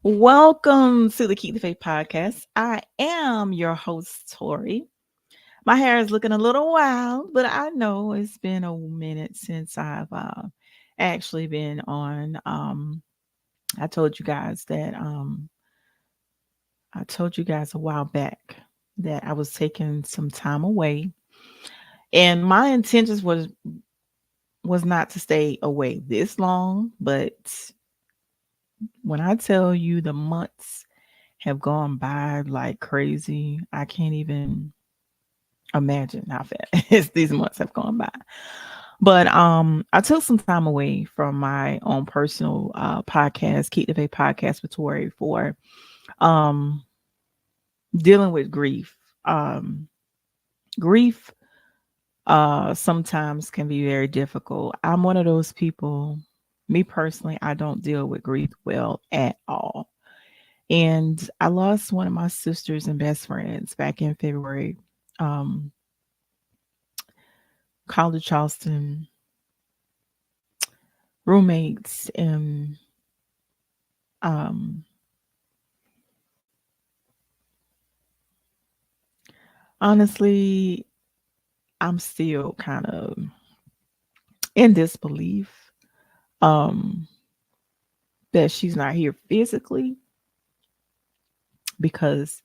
Welcome to the Keep the Faith podcast. I am your host, Tori. My hair is looking a little wild, but I know it's been a minute since I've actually been on. I told you guys that I told you guys a while back that I was taking some time away, and my intentions was not to stay away this long, but when I tell you the months have gone by like crazy, I can't even imagine how fast these months have gone by. But I took some time away from my own personal podcast, Keep the Faith podcast with Tori, for um dealing with grief. Grief sometimes can be very difficult. I'm one of those people, me personally, I don't deal with grief well at all. And I lost one of my sisters and best friends back in February. Um, College Charleston roommates, and um, honestly, I'm still kind of in disbelief um, that she's not here physically because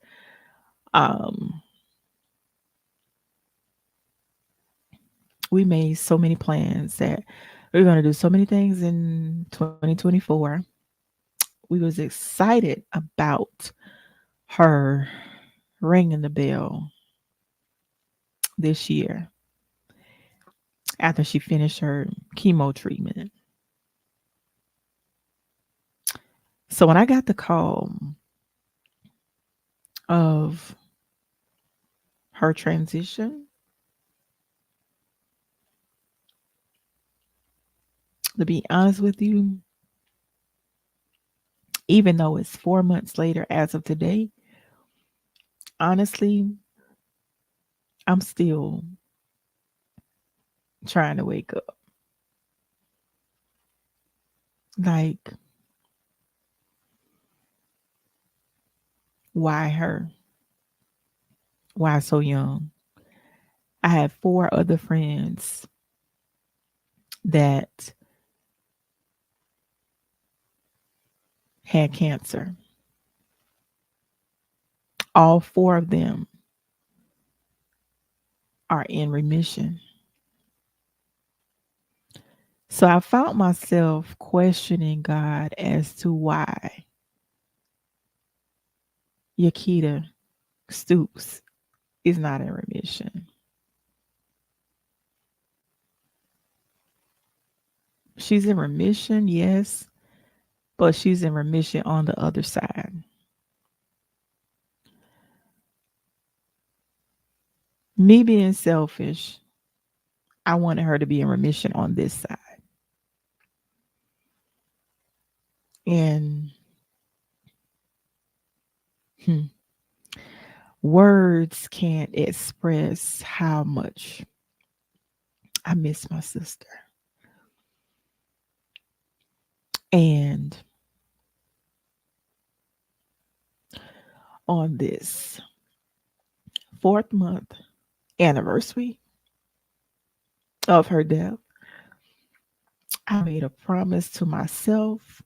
um, we made so many plans that we're going to do so many things in 2024. We was excited about her ringing the bell this year after she finished her chemo treatment. So when I got the call of her transition, to be honest with you, even though it's 4 months later as of today, honestly, I'm still trying to wake up. Like, why her? Why so young? I had four other friends that had cancer. All four of them are in remission. So I found myself questioning God as to why Yakita Stoops is not in remission. She's in remission, yes, but she's in remission on the other side. Me being selfish, I wanted her to be in remission on this side. And hmm, words can't express how much I miss my sister. And on this fourth month anniversary of her death, I made a promise to myself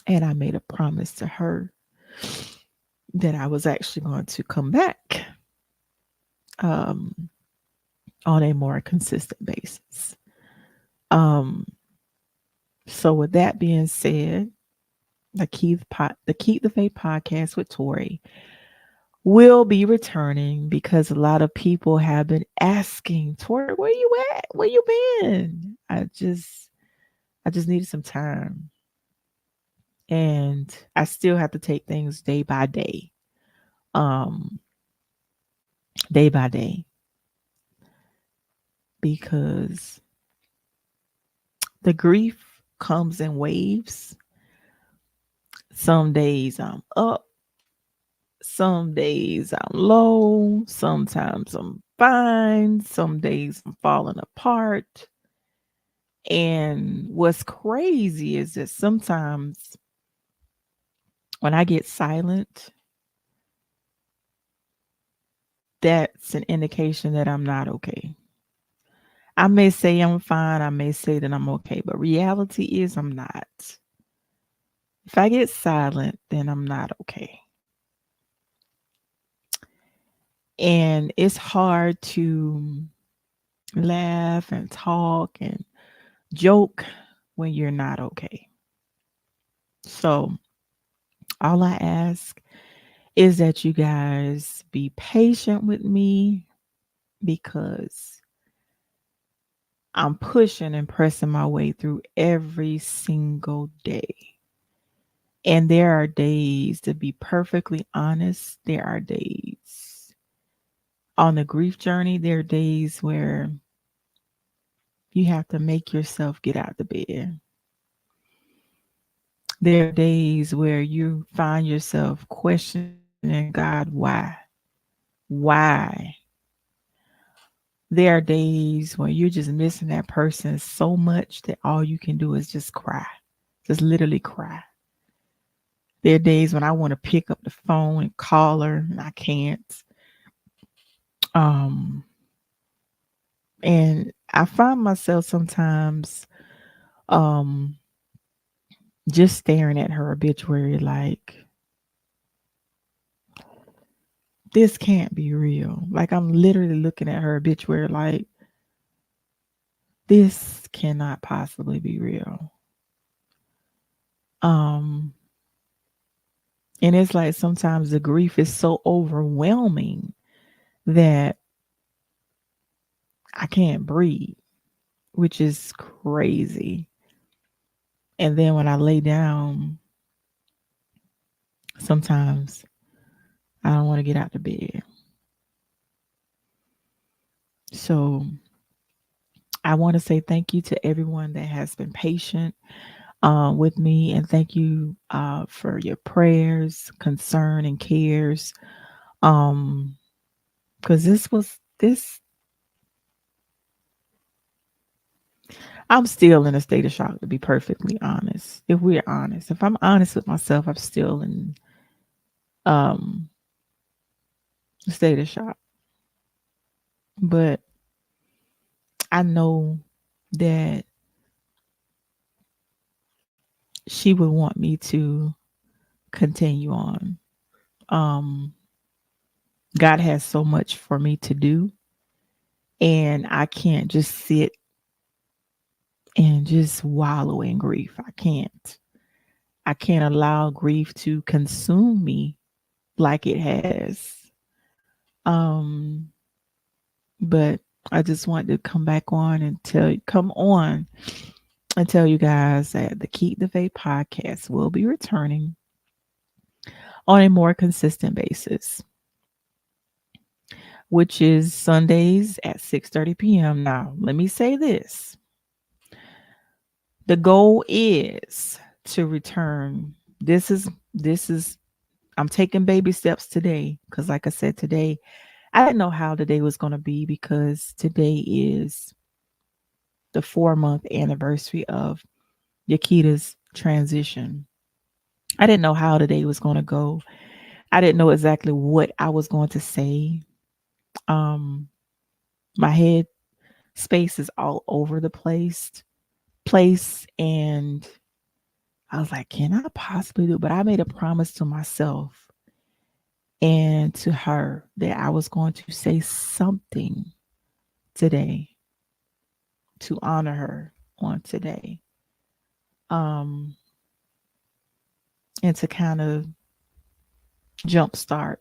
and I made a promise to her that I was actually going to come back um, on a more consistent basis. Um, so, with that being said, the Keep the Faith podcast with Tori will be returning because a lot of people have been asking, Tori, where you at? Where you been? I just needed some time. And I still have to take things day by day. Um, day by day. Because the grief comes in waves. Some days I'm up, some days I'm low, sometimes I'm fine, some days I'm falling apart. And what's crazy is that sometimes When I get silent, that's an indication that I'm not okay. I may say I'm fine, I may say that I'm okay, but reality is I'm not. If I get silent, then I'm not okay. And it's hard to laugh and talk and joke when you're not okay. So, all I ask is that you guys be patient with me because I'm pushing and pressing my way through every single day. And there are days, to be perfectly honest, there are days on the grief journey, there are days where you have to make yourself get out the bed. There are days where you find yourself questioning God, why? Why? There are days when you're just missing that person so much that all you can do is just cry, just literally cry. There are days when I want to pick up the phone and call her, and I can't. Um, and I find myself sometimes um, just staring at her obituary like, this can't be real. Like, I'm literally looking at her obituary like, this cannot possibly be real. Um, and it's like sometimes the grief is so overwhelming that I can't breathe, which is crazy. And then when I lay down, sometimes I don't want to get out of bed. So I want to say thank you to everyone that has been patient with me, and thank you for your prayers, concern, and cares. Um, because I'm still in a state of shock, to be perfectly honest. If we're honest, if I'm honest with myself, I'm still in um a state of shock. But I know that she would want me to continue on. Um, God has so much for me to do, and I can't just sit and just wallow in grief. I can't. I can't allow grief to consume me like it has. Um, but I just want to come on and tell you guys that the Keep the Faith podcast will be returning on a more consistent basis, which is Sundays at 6:30 p.m. Now, let me say this. The goal is to return. This is I'm taking baby steps today because like I said today, I didn't know how the day was going to be because today is the 4-month anniversary of Yakita's transition. I didn't know how the day was going to go. I didn't know exactly what I was going to say. Um, my head space is all over the place, and I was like, can I possibly do it? But I made a promise to myself and to her that I was going to say something today to honor her on today. Um, and to kind of jumpstart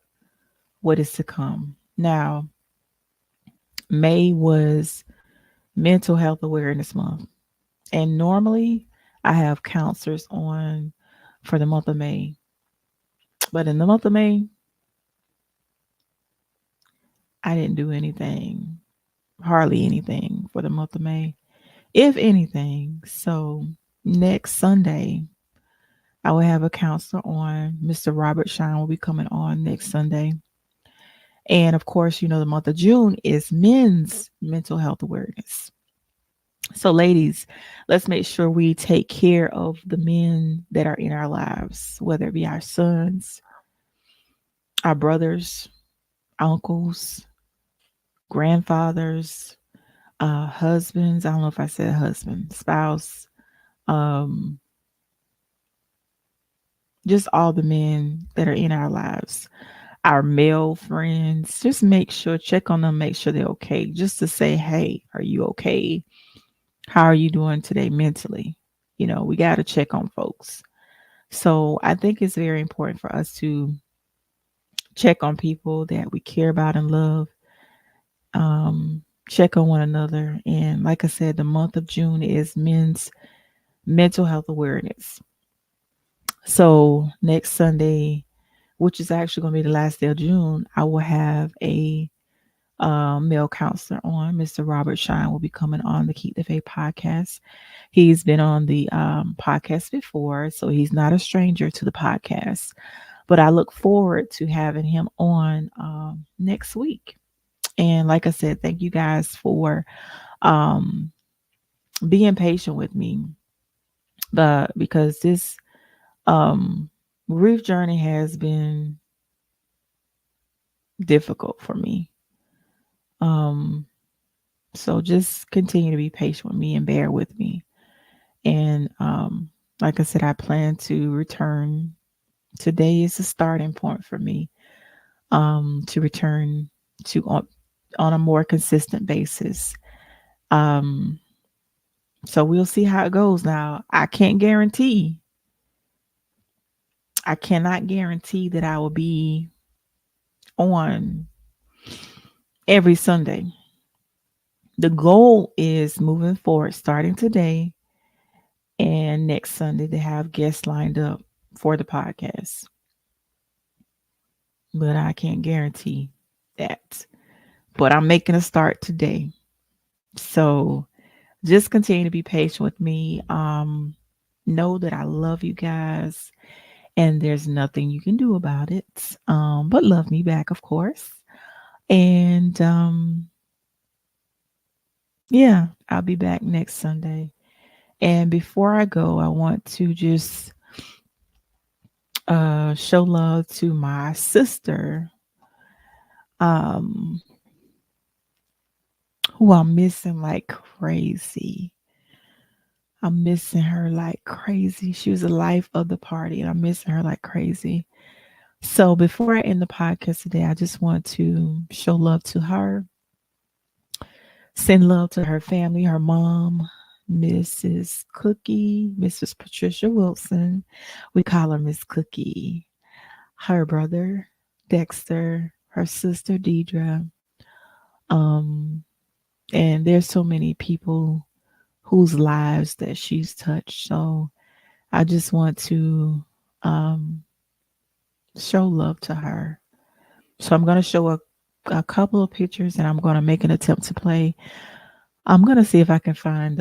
what is to come. Now, May was Mental Health Awareness Month. And normally I have counselors on for the month of May. But in the month of May, I didn't do anything, hardly anything for the month of May, if anything. So next Sunday, I will have a counselor on. Mr. Robert Shine will be coming on next Sunday. And of course, the month of June is Men's Mental Health Awareness. So, ladies, let's make sure we take care of the men that are in our lives, whether it be our sons, our brothers, uncles, grandfathers, husbands. I don't know if I said husband, spouse, um, just all the men that are in our lives, our male friends. Just make sure, check on them, make sure they're okay. Just to say, hey, are you okay? How are you doing today mentally? We got to check on folks. So I think it's very important for us to check on people that we care about and love, check on one another. And like I said, the month of June is men's mental health awareness. So next Sunday, which is actually going to be the last day of June, I will have a male counselor on. Mr. Robert Shine will be coming on the Keep the Faith podcast. He's been on the podcast before, so he's not a stranger to the podcast. But I look forward to having him on next week. And like I said, thank you guys for um, being patient with me. Because this um, grief journey has been difficult for me. Um, so just continue to be patient with me and bear with me. And like I said, I plan to return. Today is the starting point for me to return to on a more consistent basis. Um, so we'll see how it goes. Now, I cannot guarantee that I will be on every Sunday. The goal is moving forward, starting today and next Sunday, to have guests lined up for the podcast. But I can't guarantee that. But I'm making a start today. So just continue to be patient with me. Know that I love you guys and there's nothing you can do about it. But love me back, of course. And yeah, I'll be back next Sunday. And before I go, I want to just show love to my sister, um, who I'm missing like crazy. I'm missing her like crazy. She was the life of the party, and I'm missing her like crazy. So before I end the podcast today, I just want to show love to her, send love to her family, her mom, Mrs. Cookie, Mrs. Patricia Wilson. We call her Miss Cookie. Her brother, Dexter, her sister, Deidre. Um, and there's so many people whose lives that she's touched. So I just want to um, show love to her. So I'm going to show a couple of pictures and I'm going to make an attempt to play. I'm going to see if I can find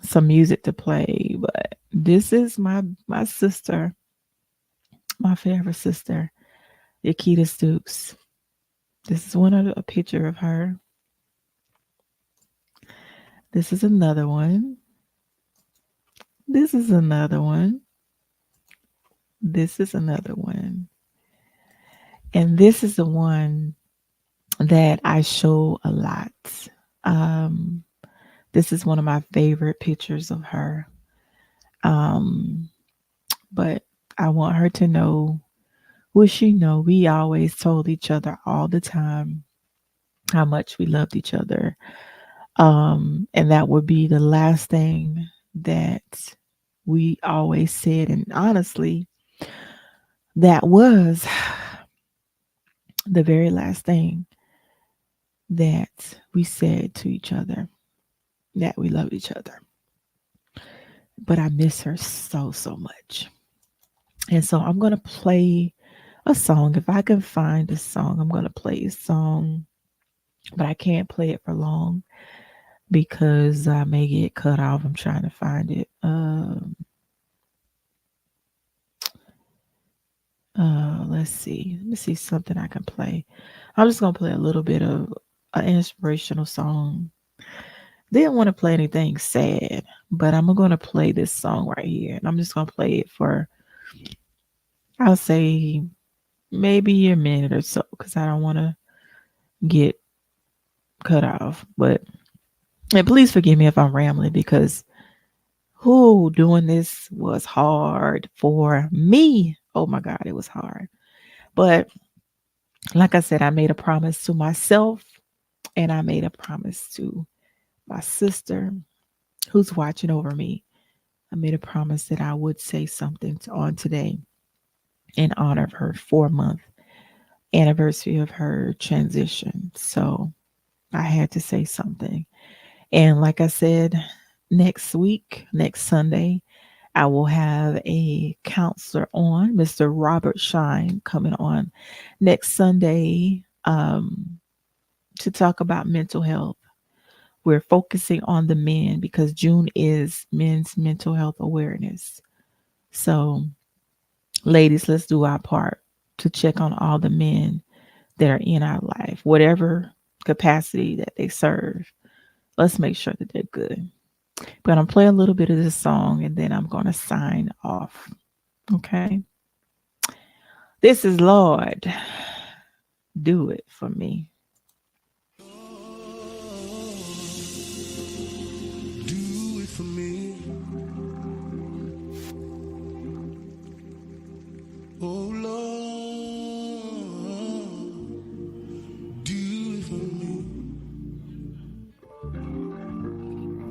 some music to play. But this is my sister, my favorite sister, Yakita Stoops. This is a picture of her. This is another one. This is another one. This is another one. And this is the one that I show a lot. Um, this is one of my favorite pictures of her. Um, but I want her to know, well, she know we always told each other all the time how much we loved each other. And that would be the last thing that we always said. And honestly, that was the very last thing that we said to each other, that we loved each other. But I miss her so, so much. And so I'm going to play a song. If I can find a song, I'm going to play a song, but I can't play it for long because I may get cut off. I'm trying to find it. Let's see. Let me see something I can play. I'm just going to play a little bit of an inspirational song didn't want to play anything sad, but I'm going to play this song right here. And I'm just going to play it for, I'll say, maybe a minute or so because I don't want to get cut off. But and please forgive me if I'm rambling because who doing this was hard for me. Oh my God, it was hard. But like I said, I made a promise to myself and I made a promise to my sister who's watching over me. I made a promise that I would say something on today in honor of her 4 month anniversary of her transition. So I had to say something. And like I said, next week, next Sunday, I will have a counselor on, Mr. Robert Shine, coming on next Sunday to talk about mental health. We're focusing on the men because June is Men's Mental Health Awareness. So, ladies, let's do our part to check on all the men that are in our life, whatever capacity that they serve. Let's make sure that they're good. But I'm play a little bit of this song and then I'm going to sign off. Okay. This is Lord. Do it for me. Do it for me. Oh Lord, do it for me.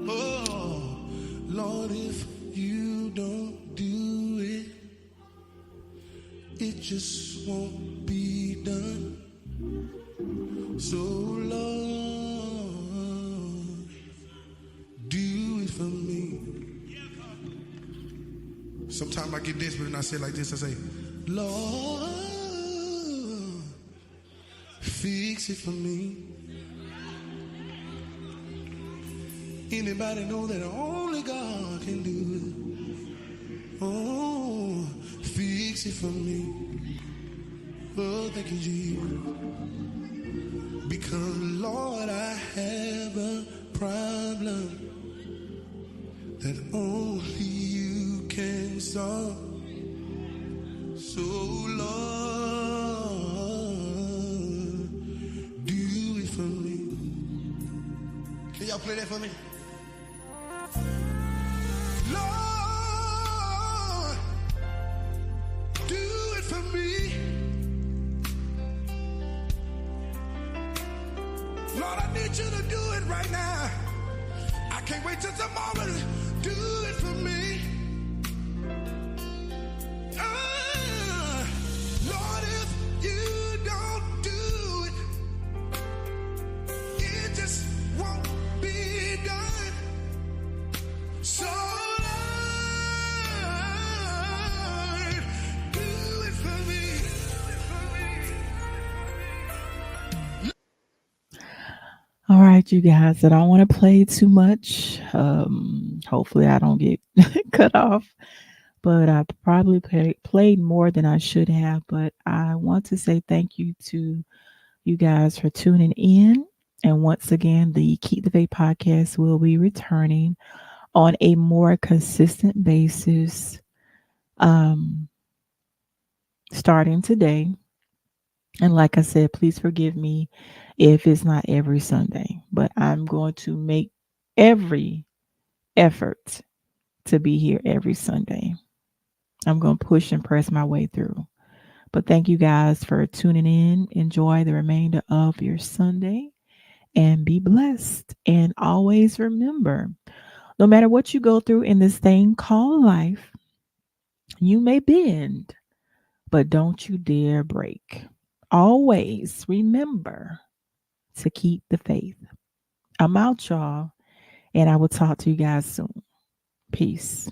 Oh Lord, if you don't do it, it just won't be done. So Lord, do it for me. Sometimes I get desperate and I say it like this. I say, Lord, fix it for me. Anybody know that only God can do it? Oh, fix it for me. Oh, thank you, Jesus. Because, Lord, I have a problem that only you can solve. So, Lord, do it for me. Can y'all play that for me? Lord, do it for me. Lord, I need you to do it right now. I can't wait till tomorrow. Do it for me. Lord, if you don't do it, it just won't be done. So Lord, do it for me. All right, you guys. I don't want to play too much. Hopefully, I don't get cut off. But I probably played more than I should have. But I want to say thank you to you guys for tuning in. And once again, the Keep the Faith podcast will be returning on a more consistent basis um, starting today. And like I said, please forgive me if it's not every Sunday, but I'm going to make every effort to be here every Sunday. I'm going to push and press my way through. But thank you guys for tuning in. Enjoy the remainder of your Sunday and be blessed. And always remember, no matter what you go through in this thing called life, you may bend, but don't you dare break. Always remember to keep the faith. I'm out, y'all, and I will talk to you guys soon. Peace.